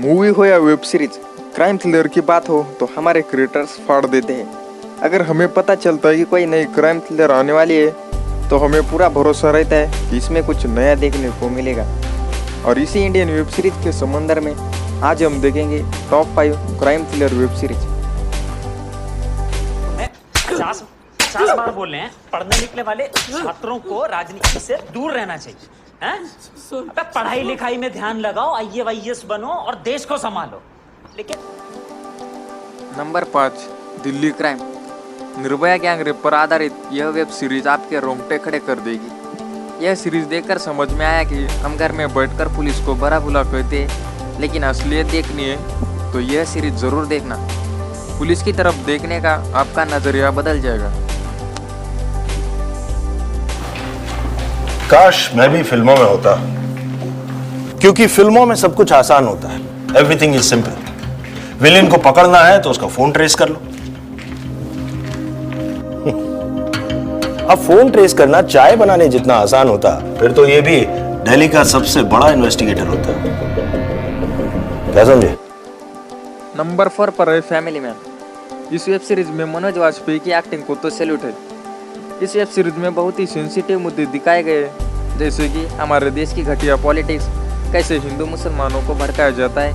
Movie हो या web series, crime thriller की बात हो तो हमारे क्रिएटर्स फाड़ देते हैं। अगर हमें पता चलता है कि कोई नई क्राइम थ्रिलर आने वाली है तो हमें पूरा भरोसा रहता है कि इसमें कुछ नया देखने को मिलेगा। और इसी इंडियन वेब सीरीज के समंदर में आज हम देखेंगे top 5 crime thriller web series. 50 बार बोल रहे हैं पढ़ने लिखने वाले छात्रों को राजनीति से दूर रहना चाहिए हैं? अबे पढ़ाई लिखाई में ध्यान लगाओ, IAS बनो और देश को संभालो। लेकिन number 5, Delhi crime. Nirbhaya gang rape पर आधारित यह वेब सीरीज आपके रोंगटे खड़े कर देगी। यह सीरीज देखकर समझ में आया कि हम घर में बैठकर पुलिस को भला बुरा कहते हैं, लेकिन असलियत देखनी है तो यह सीरीज जरूर देखना। पुलिस की तरफ देखने का आपका नजरिया बदल जाएगा। काश मैं भी फिल्मों में होता, क्योंकि फिल्मों में सब कुछ आसान होता है। Everything is simple. विलेन को पकड़ना है तो उसका फोन ट्रेस कर लो। अब फोन ट्रेस करना चाय बनाने जितना आसान होता, फिर तो ये भी दिल्ली का सबसे बड़ा इन्वेस्टिगेटर होता। क्या समझे? नंबर 4 पर है फैमिली मैन। इस वेब सीरीज में मनोज वाजपेयी की एक्टिंग को तो सैल्यूट है। इस वेब सीरीज में बहुत ही सेंसिटिव मुद्दे दिखाए गए हैं, जैसे कि हमारे देश की घटिया पॉलिटिक्स, कैसे हिंदू मुसलमानों को भड़काया जाता है,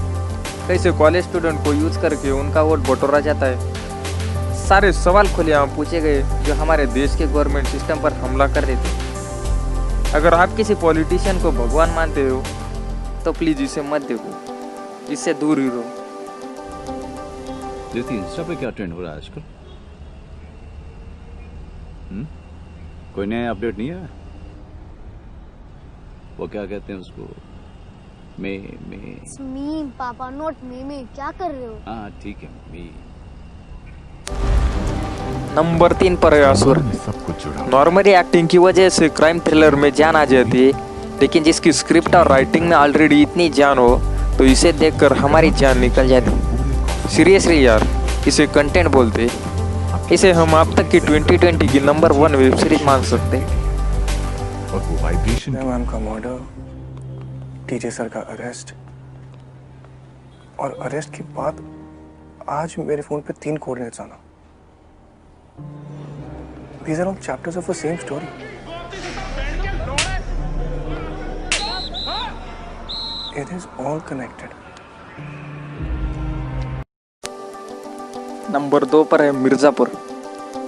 कैसे कॉलेज स्टूडेंट को यूज करके उनका वोट बटोरा जाता है। सारे सवाल खुलेआम पूछे गए जो हमारे देश के गवर्नमेंट सिस्टम पर हमला कर रहे थे। अगर आप किसी पॉलिटिशियन को भगवान मानते हो तो प्लीज इसे मत देखो, इससे दूर ही रहो। ज्योति, इंस्टा पे क्या ट्रेंड हो रहा है आजकल? कोई नया अपडेट नहीं है? वो क्या कहते हैं उसको? मी पापा, नॉट मी। क्या कर रहे हो? हाँ ठीक है, मी। नंबर 3 पर है असुर। नॉर्मली एक्टिंग की वजह से क्राइम थ्रिलर में जान आ जाती है, लेकिन जिसकी स्क्रिप्ट और राइटिंग में ऑलरेडी इतनी जान हो तो इसे देखकर हमारी जान निकल जाती। सीरियसली यार, इसे कंटेंट बोलते। इसे हम अब तक की 2020 की नंबर 1 वेब सीरीज मान सकते हैं। मैम का मर्डर, टीजे सर का अरेस्ट, और अरेस्ट के बाद आज मेरे फोन पे 3 कोऑर्डिनेट्स आना। These are all chapters of the same story. It is all connected. Number 2 पर है मिर्जापुर।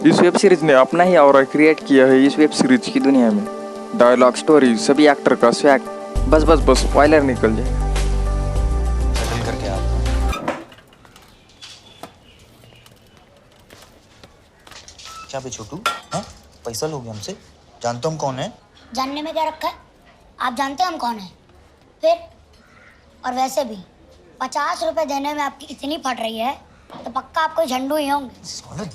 इस वेब सीरीज ने अपना ही ऑरा क्रिएट किया है इस वेब सीरीज की दुनिया में। डायलॉग, स्टोरी, सभी एक्टर का स्वैग, बस स्पॉइलर निकल जाए। सेटल करके आप क्या बे छोटू? हाँ, पैसा लोगे हमसे? जानते हो हम कौन है? जानने में क्या रखा है? आप जानते हैं हम कौन है? फिर और वैसे भी 50 रुपए देने में आपकी इतनी फट रही है तो पक्का आप कोई झंडू ही होंगे। साले